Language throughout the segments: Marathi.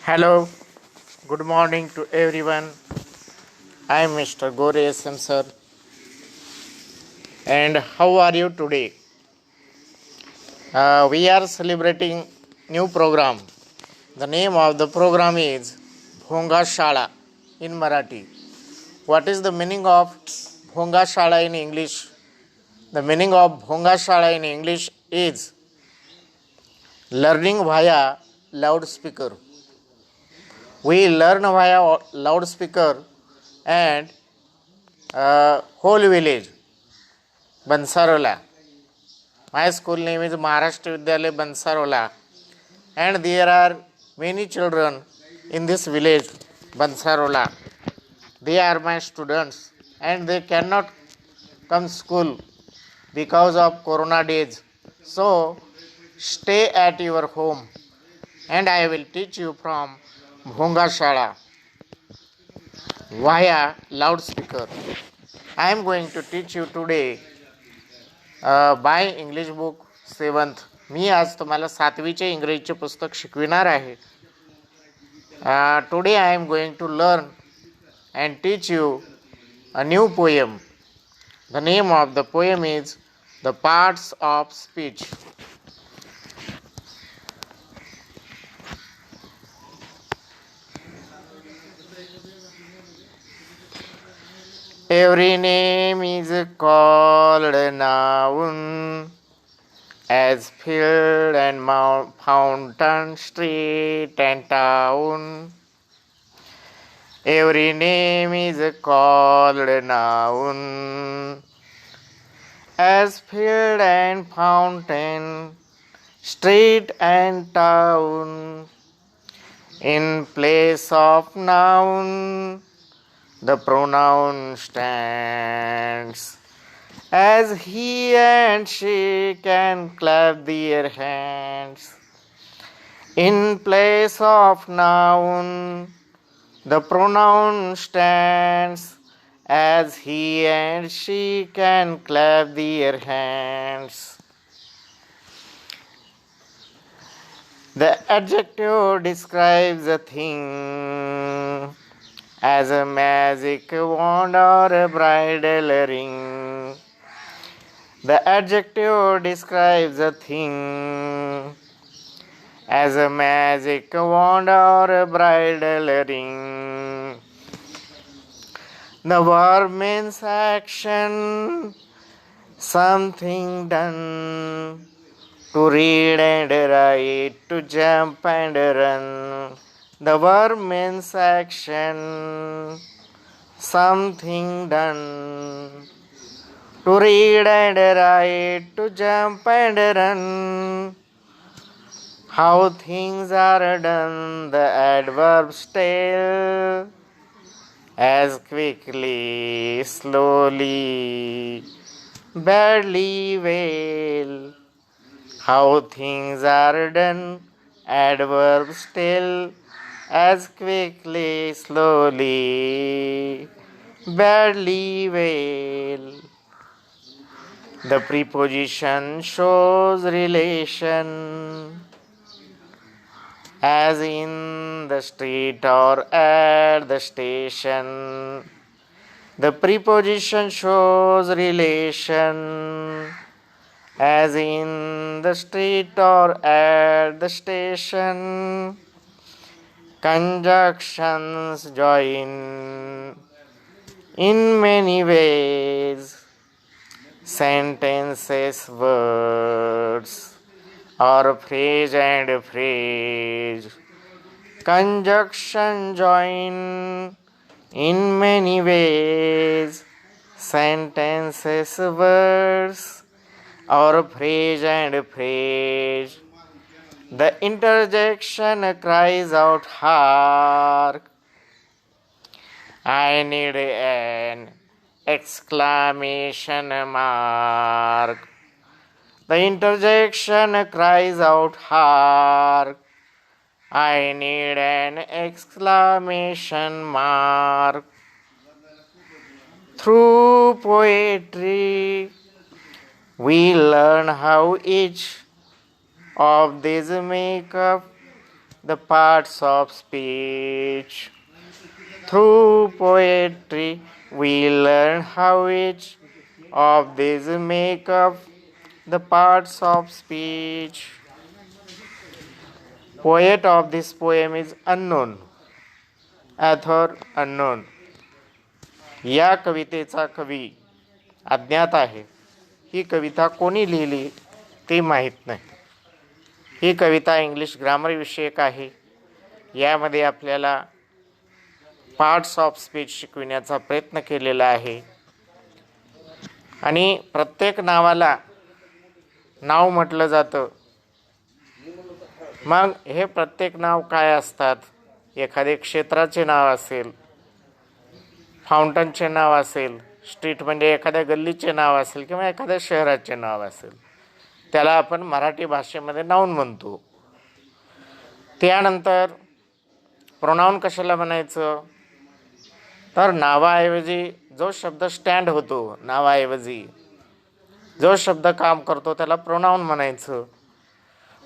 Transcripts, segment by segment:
Hello, good morning to everyone. I am Mr. Gore SM sir. And how are you today? We are celebrating new program. The name of the program is Bhonga Shala in Marathi. What is the meaning of Bhonga Shala in English? The meaning of Bhonga Shala in English is learning via loudspeaker. We learn via loudspeaker and whole village Bansarola. My school name is Maharashtra Vidyalaya Bansarola, and there are many children in this village Bansarola. They are my students and they cannot come school because of corona days. So stay at your home and I will teach you from Bhonga Shala via loudspeaker. I am going to teach you today by English book seventh. मी आज तुम्हाला 7वीचे इंग्रजीचे पुस्तक शिकविणार आहे. Today I am going to learn and teach you a new poem. The name of the poem is the parts of speech. Every name is called a noun, as field and fountain, street and town. Every name is called a noun, as field and fountain, street and town. In place of noun, the pronoun stands, as he and she can clap their hands. In place of noun, the pronoun stands, as he and she can clap their hands. The adjective describes a thing, as a magic wand or a bridal ring. The adjective describes a thing, as a magic wand or a bridal ring. The verb means action, something done, to read and write, to jump and run. The verb means action, something done, to read and write, to jump and run. How things are done, the adverbs tell, as quickly, slowly, badly, well. How things are done, adverbs tell, as quickly, slowly, badly, well. The preposition shows relation, as in the street or at the station. The preposition shows relation, as in the street or at the station. Conjunctions join in many ways, sentences, words, or phrase and phrase. Conjunction join in many ways, sentences, words, or phrase and phrase. The interjection cries out, hark! I need an exclamation mark. The interjection cries out, hark! I need an exclamation mark. Through poetry, we learn how each of these make up the parts of speech. Through poetry, we learn how each of these make up the parts of speech. Poet of this poem is unknown. Author unknown. या कवितेचा कवी अज्ञात आहे. ही कविता कोणी लिहिली ते माहीत नाही. ही कविता इंग्लिश ग्रामर विषयक आहे. यामध्ये आपल्याला पार्ट्स ऑफ स्पीच शिकविण्याचा प्रयत्न केलेला आहे. आणि प्रत्येक नावाला नाव म्हटलं जातं. मग हे प्रत्येक नाव काय असतात? एखादे क्षेत्राचे नाव असेल, फाउंटनचे नाव असेल, स्ट्रीट म्हणजे एखाद्या गल्लीचे नाव असेल किंवा एखाद्या शहराचे नाव असेल, त्याला आपण मराठी भाषेमध्ये नाऊन म्हणतो. त्यानंतर प्रोनाऊन कशाला म्हणायचं? तर नावाऐवजी जो शब्द स्टँड होतो, नावाऐवजी जो शब्द काम करतो त्याला प्रोनाऊन म्हणायचं.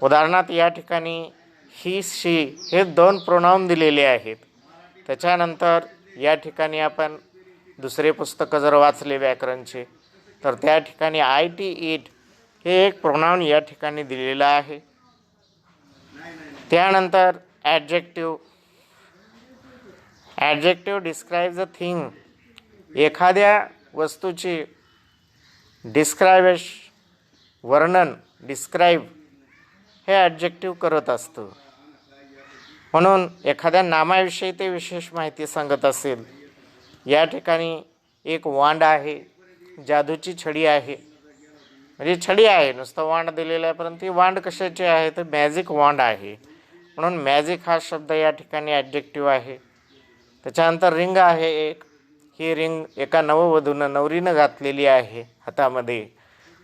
उदाहरणार्थ या ठिकाणी ही, शी हे 2 प्रोनाऊन दिलेले आहेत. त्याच्यानंतर या ठिकाणी आपण दुसरे पुस्तकं जर वाचले व्याकरणचे तर त्या ठिकाणी आय, टी, इट हे एक प्रोनाऊन या ठिकाणी दिलेलं आहे. त्यानंतर adjective. Adjective describes a thing. एखाद्या वस्तूची वर्णन, डिस्क्राईब हे ॲडजेक्टिव्ह करत असतं. म्हणून एखाद्या नामाविषयी ते विशेष माहिती सांगत असेल. या ठिकाणी एक वांड आहे, जादूची छडी आहे. म्हणजे छडी आहे, नुसतं वांड दिलेलं आहे, परंतु ती वांड कशाची आहे? तर मॅजिक वांड आहे. म्हणून मॅजिक हा शब्द या ठिकाणी ॲडजेक्टिव्ह आहे. त्याच्यानंतर रिंग आहे एक. ही रिंग एका नववधूनं, नवरीनं घातलेली आहे हातामध्ये,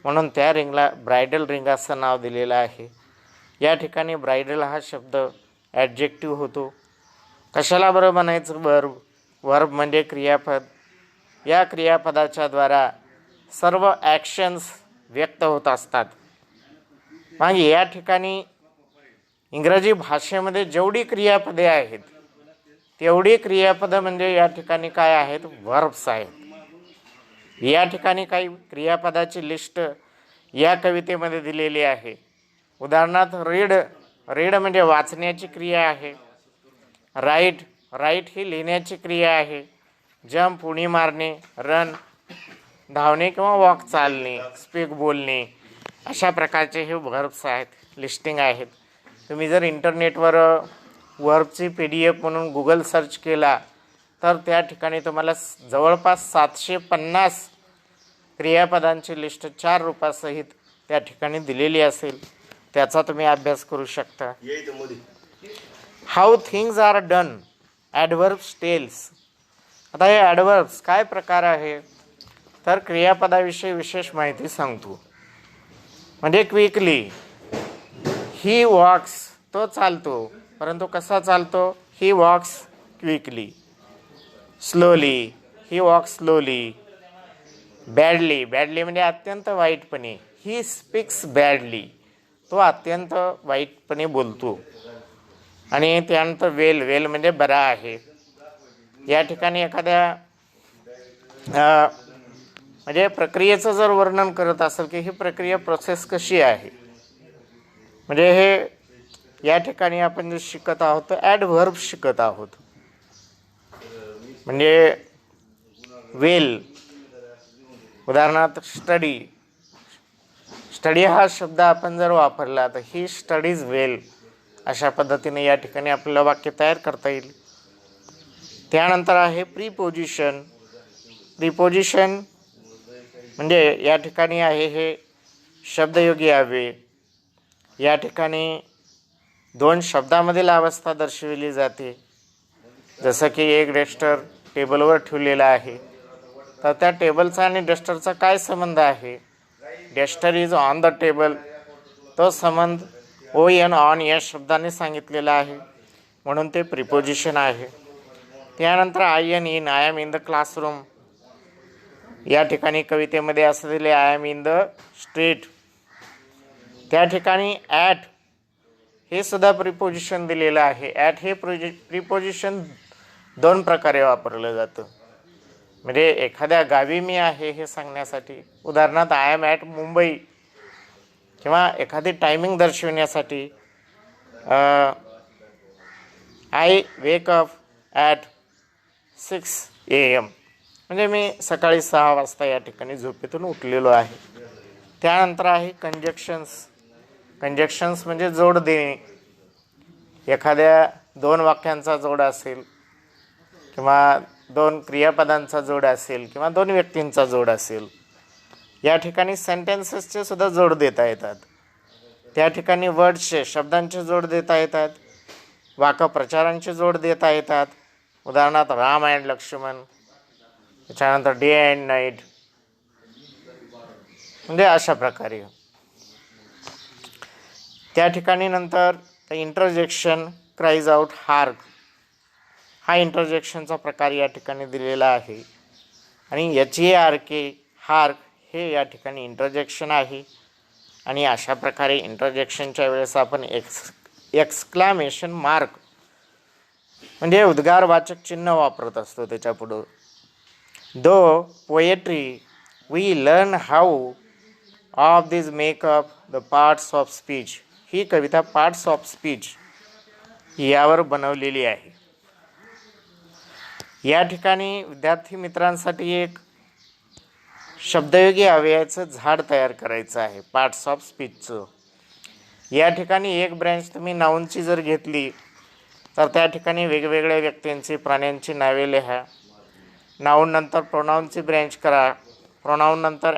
म्हणून त्या रिंगला ब्रायडल रिंग असं नाव दिलेलं आहे. या ठिकाणी ब्रायडल हा शब्द ॲडजेक्टिव्ह होतो. कशाला बरं म्हणायचं? वर्ब. वर्ब म्हणजे क्रियापद. या क्रियापदाच्या द्वारा सर्व ॲक्शन्स व्यक्त होत असतात. मग या ठिकाणी इंग्रजी भाषेमध्ये जेवढी क्रियापदे आहेत तेवढी क्रियापदं म्हणजे या ठिकाणी काय आहेत? वर्ब्स आहेत. या ठिकाणी काही क्रियापदाची लिस्ट या कवितेमध्ये दिलेली आहे. उदाहरणार्थ रीड. रीड म्हणजे वाचण्याची क्रिया आहे. राईट. राईट ही लिहिण्याची क्रिया आहे. जंप उडी मारणे, रन धावणे किंवा वॉक चालणे, स्पीक बोलणे, अशा प्रकारचे हे वर्ब्स आहेत, लिस्टिंग आहेत. तुम्ही जर इंटरनेटवर वर्बची PDF म्हणून गुगल सर्च केला तर त्या ठिकाणी तुम्हाला जवळपास 750 क्रियापदांची लिस्ट 4 रूपासहित त्या ठिकाणी दिलेली असेल. त्याचा तुम्ही अभ्यास करू शकता. How things are done. Adverbs tells. आता हे ॲडव्हर्ब्स काय प्रकार आहे? तर क्रियापदाविषयी विशेष माहिती सांगतो. म्हणजे क्विकली. ही वॉक्स, तो चालतो, परंतु कसा चालतो? ही वॉक्स क्विकली. स्लोली, ही वॉक्स स्लोली. बॅडली. बॅडली म्हणजे अत्यंत वाईटपणे. ही स्पीक्स बॅडली, तो अत्यंत वाईटपणे बोलतो. आणि त्यानंतर वेल. वेल म्हणजे बरा आहे. या ठिकाणी एखाद्या म्हणजे प्रक्रियेचं जर वर्णन करत असेल की ही प्रक्रिया प्रोसेस कशी आहे, म्हणजे हे या ठिकाणी आपण जे शिकत आहोत तर ॲडव्हर्ब शिकत आहोत. म्हणजे वेल. उदाहरणार्थ स्टडी. स्टडी हा शब्द आपण जर वापरला तर ही स्टडीज वेल, अशा पद्धतीने या ठिकाणी आपल्याला वाक्य तयार करता येईल. त्यानंतर आहे प्रीपोजिशन. प्रीपोजिशन म्हणजे या ठिकाणी आहे हे शब्दयोगी अव्यय. या ठिकाणी 2 शब्दामधील अवस्था दर्शविली जाते. जसं की एक डस्टर टेबलवर ठेवलेला आहे, तर त्या टेबलचा आणि डस्टरचा काय संबंध आहे? Duster is on the table. तो संबंध ON ऑन या शब्दाने सांगितलेला आहे, म्हणून ते प्रिपोजिशन आहे. त्यानंतर IN in. I am in the classroom. या ठिकाणी कवितेमध्ये असं दिले I am in the street. त्या ठिकाणी ॲट. हे सुद्धा प्रिपोजिशन दिलेलं आहे. ॲट हे प्रिपोजिशन दोन प्रकारे वापरलं जातं. म्हणजे एखाद्या गावी मी आहे हे सांगण्यासाठी, उदाहरणार्थ आय एम ॲट मुंबई, किंवा एखादी टायमिंग दर्शविण्यासाठी I wake up at 6 AM, म्हणजे मी सकाळी 6 वाजता या ठिकाणी झोपेतून उठलेलो आहे. त्यानंतर आहे कंजक्शन्स. कंजक्शन्स म्हणजे जोड देणे. एखाद्या 2 वाक्यांचा जोड असेल, किंवा 2 क्रियापदांचा जोड असेल, किंवा 2 व्यक्तींचा जोड असेल, या ठिकाणी सेंटेन्सेसचे सुद्धा जोड देता येतात. त्या ठिकाणी वर्ड्सचे, शब्दांचे जोड देता येतात. वाक्प्रचारांचे जोड देता येतात. उदाहरणार्थ राम अँड लक्ष्मण, त्याच्यानंतर डे अँड नाईट, म्हणजे अशा प्रकारे. त्या ठिकाणी नंतर इंटरजेक्शन, क्राईज आउट, हार्क, हा इंटरजेक्शनचा प्रकार या ठिकाणी दिलेला आहे. आणि HARK, हार्क, हे या ठिकाणी इंटरजेक्शन आहे. आणि अशा प्रकारे इंटरजेक्शनच्या वेळेस आपण एक्सक्लामेशन मार्क म्हणजे उद्गारवाचक चिन्ह वापरत असतो त्याच्यापुढं. Though poetry we learn how of this make up the parts of speech. ही कविता पार्ट्स ऑफ स्पीच यावर बनवलेली आहे. या ठिकाणी विद्यार्थी मित्रांसाठी एक शब्दयोगी अव्ययाचं झाड तयार करायचं आहे पार्ट्स ऑफ स्पीचचं. या ठिकाणी एक ब्रँच तुम्ही नाऊनची जर घेतली तर त्या ठिकाणी वेगवेगळ्या व्यक्तींची, प्राण्यांची नावे लिहा. नाऊन नंतर प्रोनाऊनची ब्रँच करा. प्रोनाऊन नंतर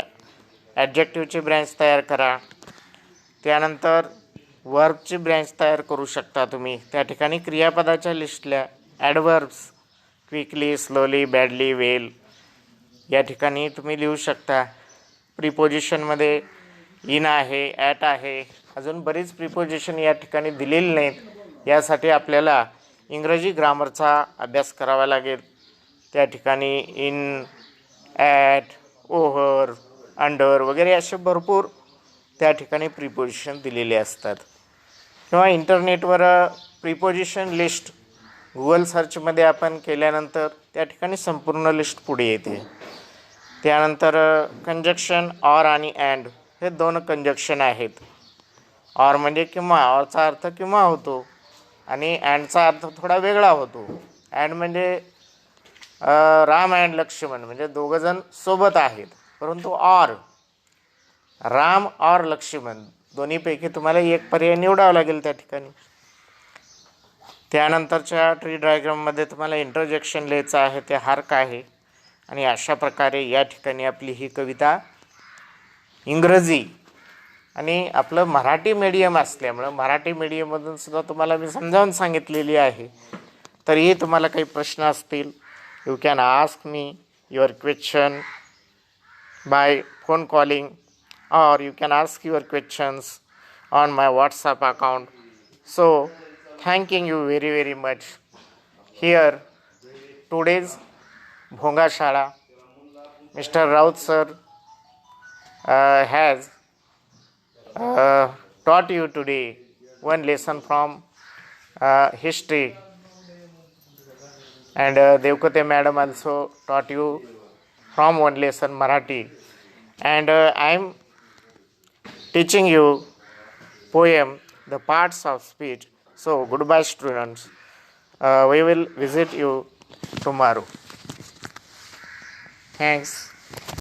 ॲडजेक्टिव्हची ब्रँच तयार करा. त्यानंतर वर्बची ब्रँच तयार करू शकता तुम्ही. त्या ठिकाणी क्रियापदाच्या लिस्टल्या ॲडवर्ब्स, क्विकली, स्लोली, बॅडली, वेल, या ठिकाणी तुम्ही लिहू शकता. प्रिपोजिशनमध्ये इन आहे, ॲट आहे, अजून बरीच प्रिपोजिशन या ठिकाणी दिलेली नाहीत. यासाठी आपल्याला इंग्रजी ग्रामरचा अभ्यास करावा लागेल. त्या ठिकाणी इन, ॲट, ओव्हर, अंडर वगैरे असे भरपूर त्या ठिकाणी प्रिपोजिशन दिलेले असतात. किंवा इंटरनेटवर प्रिपोजिशन लिस्ट गुगल सर्चमध्ये आपण केल्यानंतर त्या ठिकाणी संपूर्ण लिस्ट पुढे येते. त्यानंतर कंजक्शन ऑर आणि अँड हे 2 कंजक्शन आहेत. ऑर म्हणजे किंवा, ऑरचा अर्थ किंवा होतो, आणि अँडचा अर्थ थोडा वेगळा होतो. अँड म्हणजे राम अँड लक्ष्मण म्हणजे दोघंजण सोबत आहेत, परंतु ऑर, राम और लक्ष्मण दोन्हीपैकी तुम्हाला एक पर्याय निवडावा लागेल त्या ठिकाणी. त्यानंतरच्या ट्री डायग्राममध्ये तुम्हाला इंटरजेक्शन लिहायचं आहे, ते हार्क आहे. आणि अशा प्रकारे या ठिकाणी आपली ही कविता इंग्रजी आणि आपलं मराठी मीडियम असल्यामुळं मराठी मीडियममधून सुद्धा तुम्हाला मी समजावून सांगितलेली आहे. तरीही तुम्हाला काही प्रश्न असतील, you can ask me your question by phone calling, or you can ask your questions on my WhatsApp account. So thanking you very very much. Here today's Bhonga Shala, Mr. Raut sir has taught you today one lesson from history, and Devkote madam also taught you from one lesson Marathi, and I am teaching you poem The Parts of Speech. So goodbye students, we will visit you tomorrow. Thanks.